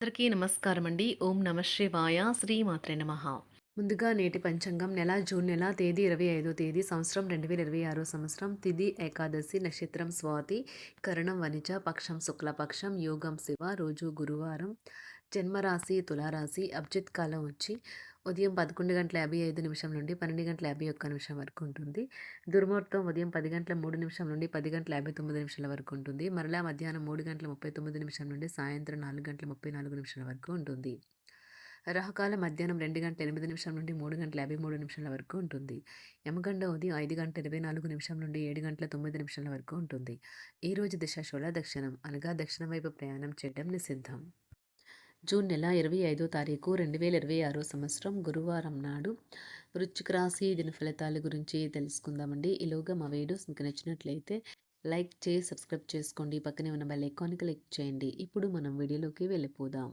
అందరికీ నమస్కారం అండి. ఓం నమ శివాయ. శ్రీమాత్రే నమః. ముందుగా నేటి పంచాంగం నెల జూన్ నెల తేదీ 25వ తేదీ సంవత్సరం 2026 సంవత్సరం తిథి ఏకాదశి నక్షత్రం స్వాతి కరణం వనిజ పక్షం శుక్లపక్షం యోగం శివ రోజు గురువారం జన్మరాశి తులారాశి అభిజిత్ కాలం వచ్చి ఉదయం 11:55 నుండి 12:51 వరకు ఉంటుంది. దుర్ముహూర్తం ఉదయం 10:03 నుండి 10:59 వరకు ఉంటుంది. మరలా మధ్యాహ్నం 3:39 నుండి సాయంత్రం 4:34 వరకు ఉంటుంది. రాహుకాలం మధ్యాహ్నం 2:08 నుండి 3:53 వరకు ఉంటుంది. యమగండ ఉదయం 5:24 నుండి 7:09 వరకు ఉంటుంది. ఈ రోజు దిశ శూల దక్షిణం అనగా దక్షిణం వైపు ప్రయాణం చేయడం నిషిద్ధం. జూన్ నెల 25వ తారీఖు 2026 సంవత్సరం గురువారం నాడు వృశ్చిక రాశి దిన ఫలితాల గురించి తెలుసుకుందామండి. ఈలోగా మా వీడియోస్ మీకు నచ్చినట్లయితే లైక్ చేసి సబ్స్క్రైబ్ చేసుకోండి. పక్కనే ఉన్న బెల్ ఐకాన్ని క్లిక్ చేయండి. ఇప్పుడు మనం వీడియోలోకి వెళ్ళిపోదాం.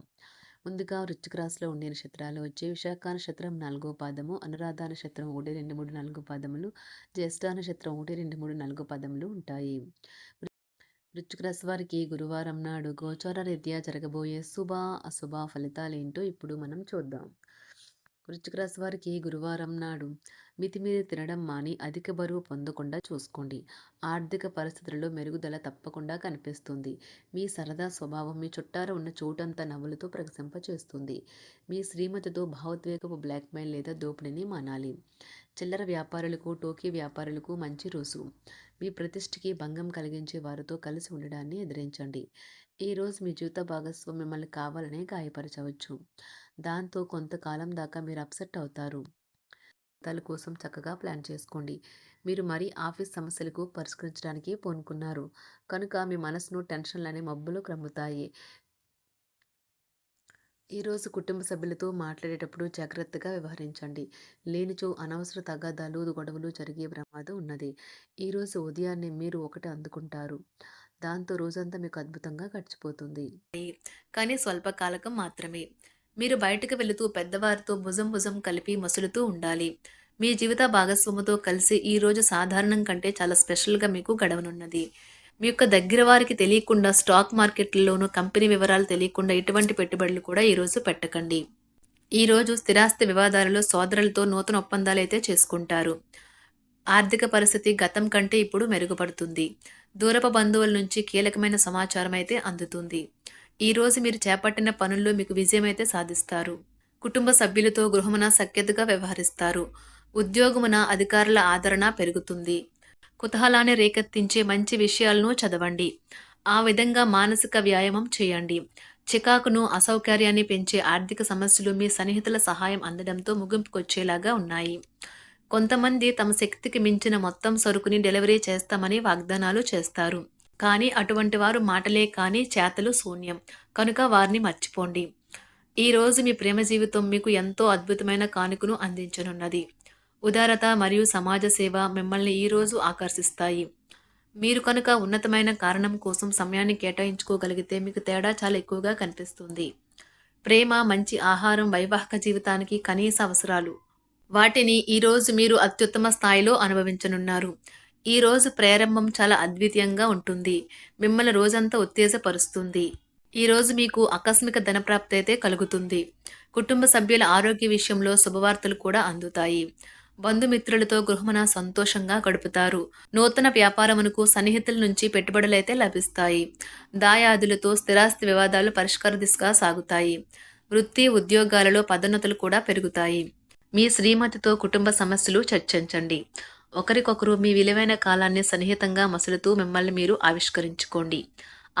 ముందుగా వృశ్చిక రాశిలో ఉండే నక్షత్రాలు వచ్చి విశాఖ నక్షత్రం 4వ పాదము, అనురాధ నక్షత్రం 1, 2, 3, 4 పాదములు, జ్యేష్ఠ నక్షత్రం 1, 2, 3, 4 పాదములు ఉంటాయి. వృశ్చిక రాశి వారికి గురువారం నాడు గోచార రీత్యా జరగబోయే శుభ అశుభ ఫలితాలేంటో ఇప్పుడు మనం చూద్దాం. వృశ్చిక రాశి వారికి గురువారం నాడు మితిమీరి తినడం మాని అధిక బరువు పొందకుండా చూసుకోండి. ఆర్థిక పరిస్థితులలో మెరుగుదల తప్పకుండా కనిపిస్తుంది. మీ సరదా స్వభావం మీ చుట్టార ఉన్న చోటంతా నవ్వులతో ప్రశంపచేస్తుంది. మీ శ్రీమతితో భావోద్వేగపు బ్లాక్మెయిల్ లేదా దోపిడీని మానాలి. చిల్లర వ్యాపారులకు టోకీ వ్యాపారులకు మంచి రోజు. మీ ప్రతిష్టకి భంగం కలిగించే వారితో కలిసి ఉండడాన్ని ఎదిరించండి. ఈరోజు మీ జీవిత భాగస్వామి మిమ్మల్ని కావాలనే గాయపరచవచ్చు. దాంతో కొంతకాలం దాకా మీరు అప్సెట్ అవుతారు. ఫలితాల కోసం చక్కగా ప్లాన్ చేసుకోండి. మీరు మరీ ఆఫీస్ సమస్యలకు పరిష్కరించడానికి పూనుకున్నారు కనుక మీ మనసును టెన్షన్లనే మబ్బులు క్రమ్ముతాయి. ఈరోజు కుటుంబ సభ్యులతో మాట్లాడేటప్పుడు జాగ్రత్తగా వ్యవహరించండి. లేనిచో అనవసర తగాదాలు గొడవలు జరిగే ప్రమాదం ఉన్నది. ఈరోజు ఉదయాన్నే మీరు ఒకటి అందుకుంటారు. దాంతో రోజంతా మీకు అద్భుతంగా గడిచిపోతుంది. కానీ స్వల్పకాలకం మాత్రమే. మీరు బయటకు వెళుతూ పెద్దవారితో భుజం భుజం కలిపి మసులుతూ ఉండాలి. మీ జీవిత భాగస్వామితో కలిసి ఈ రోజు సాధారణం కంటే చాలా స్పెషల్గా మీకు గడవనున్నది. మీ యొక్క దగ్గర వారికి తెలియకుండా స్టాక్ మార్కెట్లలోనూ కంపెనీ వివరాలు తెలియకుండా ఎటువంటి పెట్టుబడులు కూడా ఈరోజు పెట్టకండి. ఈరోజు స్థిరాస్తి వివాదాలలో సోదరులతో నూతన ఒప్పందాలు అయితే చేసుకుంటారు. ఆర్థిక పరిస్థితి గతం కంటే ఇప్పుడు మెరుగుపడుతుంది. దూరపు బంధువుల నుంచి కీలకమైన సమాచారం అయితే అందుతుంది. ఈరోజు మీరు చేపట్టిన పనుల్లో మీకు విజయం అయితే సాధిస్తారు. కుటుంబ సభ్యులతో గృహమున సఖ్యతగా వ్యవహరిస్తారు. ఉద్యోగమున అధికారుల ఆదరణ పెరుగుతుంది. కుతూహలాన్ని రేకెత్తించే మంచి విషయాలను చదవండి. ఆ విధంగా మానసిక వ్యాయామం చేయండి. చికాకును అసౌకర్యాన్ని పెంచే ఆర్థిక సమస్యలు మీ సన్నిహితుల సహాయం అందడంతో ముగింపుకొచ్చేలాగా ఉన్నాయి. కొంతమంది తమ శక్తికి మించిన మొత్తం సరుకుని డెలివరీ చేస్తామని వాగ్దానాలు చేస్తారు. కానీ అటువంటి వారు మాటలే కానీ చేతలు శూన్యం. కనుక వారిని మర్చిపోండి. ఈరోజు మీ ప్రేమ జీవితం మీకు ఎంతో అద్భుతమైన కానుకను అందించనున్నది. ఉదారత మరియు సమాజ సేవ మిమ్మల్ని ఈరోజు ఆకర్షిస్తాయి. మీరు కనుక ఉన్నతమైన కారణం కోసం సమయాన్ని కేటాయించుకోగలిగితే మీకు తేడా చాలా ఎక్కువగా కనిపిస్తుంది. ప్రేమ, మంచి ఆహారం వైవాహిక జీవితానికి కనీస అవసరాలు. వాటిని ఈరోజు మీరు అత్యుత్తమ స్థాయిలో అనుభవించనున్నారు. ఈరోజు ప్రారంభం చాలా అద్వితీయంగా ఉంటుంది. మిమ్మల్ని రోజంతా ఉత్తేజపరుస్తుంది. ఈరోజు మీకు ఆకస్మిక ధనప్రాప్తి అయితే కలుగుతుంది. కుటుంబ సభ్యుల ఆరోగ్య విషయంలో శుభవార్తలు కూడా అందుతాయి. బంధుమిత్రులతో గృహమున సంతోషంగా గడుపుతారు. నూతన వ్యాపారమునకు సన్నిహితుల నుంచి పెట్టుబడులైతే లభిస్తాయి. దాయాదులతో స్థిరాస్తి వివాదాలు పరిష్కార దిశగా సాగుతాయి. వృత్తి ఉద్యోగాలలో పదోన్నతులు కూడా పెరుగుతాయి. మీ శ్రీమతితో కుటుంబ సమస్యలు చర్చించండి. ఒకరికొకరు మీ విలువైన కాలాన్ని సన్నిహితంగా మసులుతూ మిమ్మల్ని మీరు ఆవిష్కరించుకోండి.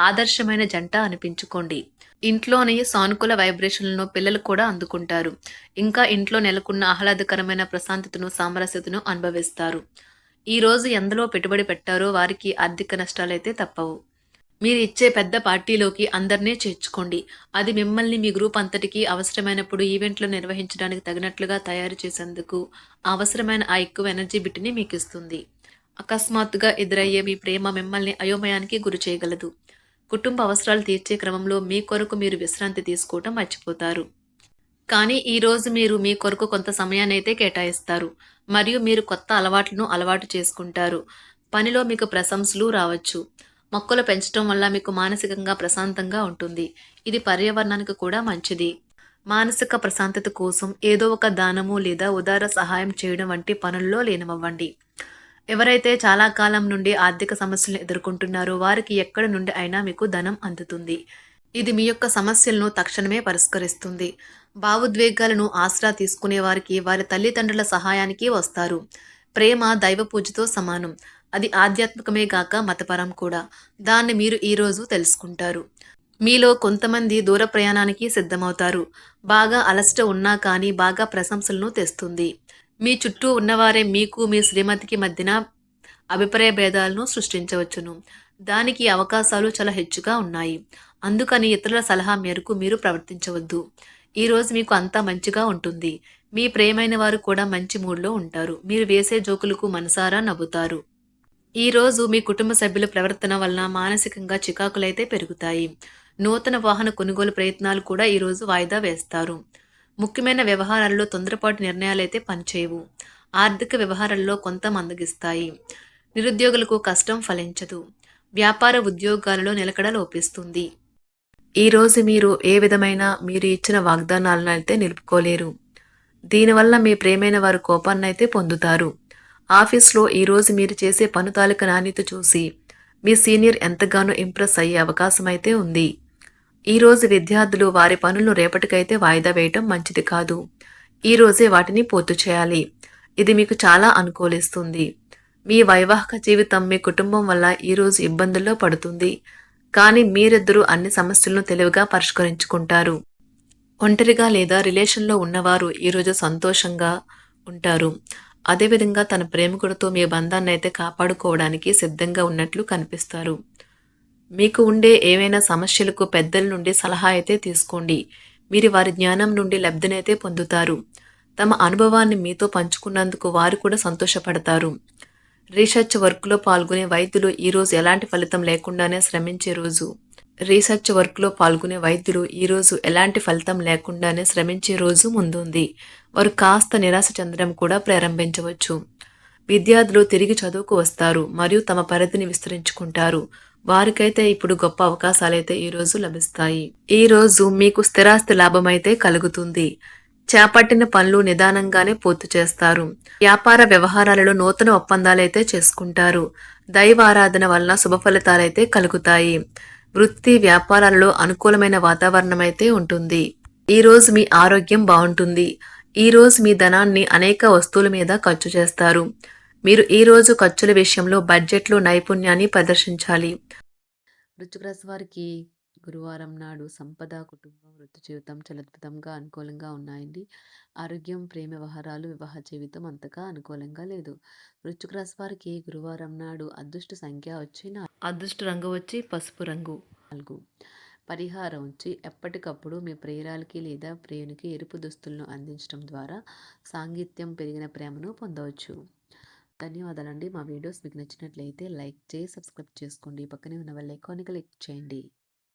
ఆదర్శమైన జంట అనిపించుకోండి. ఇంట్లోని సానుకూల వైబ్రేషన్లను పిల్లలు కూడా అందుకుంటారు. ఇంకా ఇంట్లో నెలకొన్న ఆహ్లాదకరమైన ప్రశాంతతను సామరస్యతను అనుభవిస్తారు. ఈరోజు ఎందులో పెట్టుబడి పెట్టారో వారికి ఆర్థిక నష్టాలైతే తప్పవు. మీరు ఇచ్చే పెద్ద పార్టీలోకి అందరినీ చేర్చుకోండి. అది మిమ్మల్ని మీ గ్రూప్ అంతటికీ అవసరమైనప్పుడు ఈవెంట్లు నిర్వహించడానికి తగినట్లుగా తయారు చేసేందుకు అవసరమైన ఆ ఎక్కువ ఎనర్జీ బిట్ని మీకు ఇస్తుంది. అకస్మాత్తుగా ఎదురయ్యే మీ ప్రేమ మిమ్మల్ని అయోమయానికి గురి చేయగలదు. కుటుంబ అవసరాలు తీర్చే క్రమంలో మీ కొరకు మీరు విశ్రాంతి తీసుకోవటం మర్చిపోతారు. కానీ ఈరోజు మీరు మీ కొరకు కొంత సమయాన్ని అయితే కేటాయిస్తారు. మరియు మీరు కొత్త అలవాట్లను అలవాటు చేసుకుంటారు. పనిలో మీకు ప్రశంసలు రావచ్చు. మొక్కలు పెంచడం వల్ల మీకు మానసికంగా ప్రశాంతంగా ఉంటుంది. ఇది పర్యావరణానికి కూడా మంచిది. మానసిక ప్రశాంతత కోసం ఏదో ఒక దానము లేదా ఉదార సహాయం చేయడం వంటి పనుల్లో లీనమవ్వండి. ఎవరైతే చాలా కాలం నుండి ఆర్థిక సమస్యలను ఎదుర్కొంటున్నారో వారికి ఎక్కడి నుండి అయినా మీకు ధనం అందుతుంది. ఇది మీ యొక్క సమస్యలను తక్షణమే పరిష్కరిస్తుంది. భావోద్వేగాలను ఆసరా తీసుకునే వారికి వారి తల్లిదండ్రుల సహాయానికి వస్తారు. ప్రేమ దైవ పూజతో సమానం. అది ఆధ్యాత్మికమే గాక మతపరం కూడా. దాన్ని మీరు ఈరోజు తెలుసుకుంటారు. మీలో కొంతమంది దూర ప్రయాణానికి సిద్ధమవుతారు. బాగా అలసట ఉన్నా కానీ బాగా ప్రశంసలను తెస్తుంది. మీ చుట్టూ ఉన్నవారే మీకు మీ శ్రీమతికి మధ్యన అభిప్రాయ భేదాలను సృష్టించవచ్చును. దానికి అవకాశాలు చాలా హెచ్చుగా ఉన్నాయి. అందుకని ఇతరుల సలహా మేరకు మీరు ప్రవర్తించవద్దు. ఈరోజు మీకు అంతా మంచిగా ఉంటుంది. మీ ప్రియమైన వారు కూడా మంచి మూడ్లో ఉంటారు. మీరు వేసే జోకులకు మనసారా నవ్వుతారు. ఈరోజు మీ కుటుంబ సభ్యుల ప్రవర్తన వలన మానసికంగా చికాకులైతే పెరుగుతాయి. నూతన వాహన కొనుగోలు ప్రయత్నాలు కూడా ఈరోజు వాయిదా వేస్తారు. ముఖ్యమైన వ్యవహారాల్లో తొందరపాటు నిర్ణయాలైతే పనిచేయవు. ఆర్థిక వ్యవహారాల్లో కొంత మందగిస్తాయి. నిరుద్యోగులకు కష్టం ఫలించదు. వ్యాపార ఉద్యోగాలలో నిలకడ లోపిస్తుంది. ఈరోజు మీరు ఏ విధమైన మీరు ఇచ్చిన వాగ్దానాలను అయితే నిలుపుకోలేరు. దీనివల్ల మీ ప్రియమైన వారు కోపాన్నైతే పొందుతారు. ఆఫీస్లో ఈరోజు మీరు చేసే పను తాలూకు నాణ్యత చూసి మీ సీనియర్ ఎంతగానో ఇంప్రెస్ అయ్యే అవకాశం అయితే ఉంది. ఈరోజు విద్యార్థులు వారి పనులను రేపటికైతే వాయిదా వేయటం మంచిది కాదు. ఈరోజే వాటిని పూర్తి చేయాలి. ఇది మీకు చాలా అనుకూలిస్తుంది. మీ వైవాహిక జీవితం మీ కుటుంబం వల్ల ఈరోజు ఇబ్బందుల్లో పడుతుంది. కానీ మీరిద్దరూ అన్ని సమస్యలను తెలివిగా పరిష్కరించుకుంటారు. ఒంటరిగా లేదా రిలేషన్లో ఉన్నవారు ఈరోజు సంతోషంగా ఉంటారు. అదేవిధంగా తన ప్రేమికుడితో మీ బంధాన్ని అయితే కాపాడుకోవడానికి సిద్ధంగా ఉన్నట్లు కనిపిస్తారు. మీకు ఉండే ఏవైనా సమస్యలకు పెద్దల నుండి సలహా అయితే తీసుకోండి. మీరు వారి జ్ఞానం నుండి లబ్ధినైతే పొందుతారు. తమ అనుభవాన్ని మీతో పంచుకున్నందుకు వారు కూడా సంతోషపడతారు. రీసెర్చ్ వర్క్లో పాల్గొనే వైద్యులు ఈరోజు ఎలాంటి ఫలితం లేకుండానే శ్రమించే రోజు. ఈరోజు ఎలాంటి ఫలితం లేకుండానే శ్రమించే రోజు ముందుంది. వారు కాస్త నిరాశ చెందడం కూడా ప్రారంభించవచ్చు. విద్యార్థులు తిరిగి చదువుకు వస్తారు మరియు తమ పరిధిని విస్తరించుకుంటారు. వారికైతే ఇప్పుడు గొప్ప అవకాశాలైతే ఈరోజు లభిస్తాయి. ఈరోజు మీకు స్థిరాస్తి లాభమైతే కలుగుతుంది. చేపట్టిన పనులు నిదానంగానే పూర్తి చేస్తారు. వ్యాపార వ్యవహారాలలో నూతన ఒప్పందాలైతే చేసుకుంటారు. దైవ ఆరాధన వలన శుభ ఫలితాలైతే కలుగుతాయి. వృత్తి వ్యాపారాలలో అనుకూలమైన వాతావరణం అయితే ఉంటుంది. ఈరోజు మీ ఆరోగ్యం బాగుంటుంది. ఈరోజు మీ ధనాన్ని అనేక వస్తువుల మీద ఖర్చు చేస్తారు. మీరు ఈరోజు ఖర్చుల విషయంలో బడ్జెట్లో నైపుణ్యాన్ని ప్రదర్శించాలి. వృశ్చిక రాశి వారికి గురువారం నాడు సంపద, కుటుంబం, వృత్తి జీవితం చాలా అద్భుతంగా అనుకూలంగా ఉన్నాయండి. ఆరోగ్యం, ప్రేమ వ్యవహారాలు, వివాహ జీవితం అంతగా అనుకూలంగా లేదు. వృశ్చిక రాశి వారికి గురువారం నాడు అదృష్ట సంఖ్య వచ్చి అదృష్ట రంగు వచ్చి పసుపు రంగు 4. పరిహారం వచ్చి ఎప్పటికప్పుడు మీ ప్రియురాలికి లేదా ప్రియునికి ఎరుపు దుస్తులను అందించడం ద్వారా సాంగిత్యం పెరిగిన ప్రేమను పొందవచ్చు. ధన్యవాదాలండి. మా వీడియోస్ మీకు నచ్చినట్లయితే లైక్ చేసి సబ్స్క్రైబ్ చేసుకోండి. పక్కనే ఉన్న బెల్ ఐకాన్ని క్లిక్ చేయండి.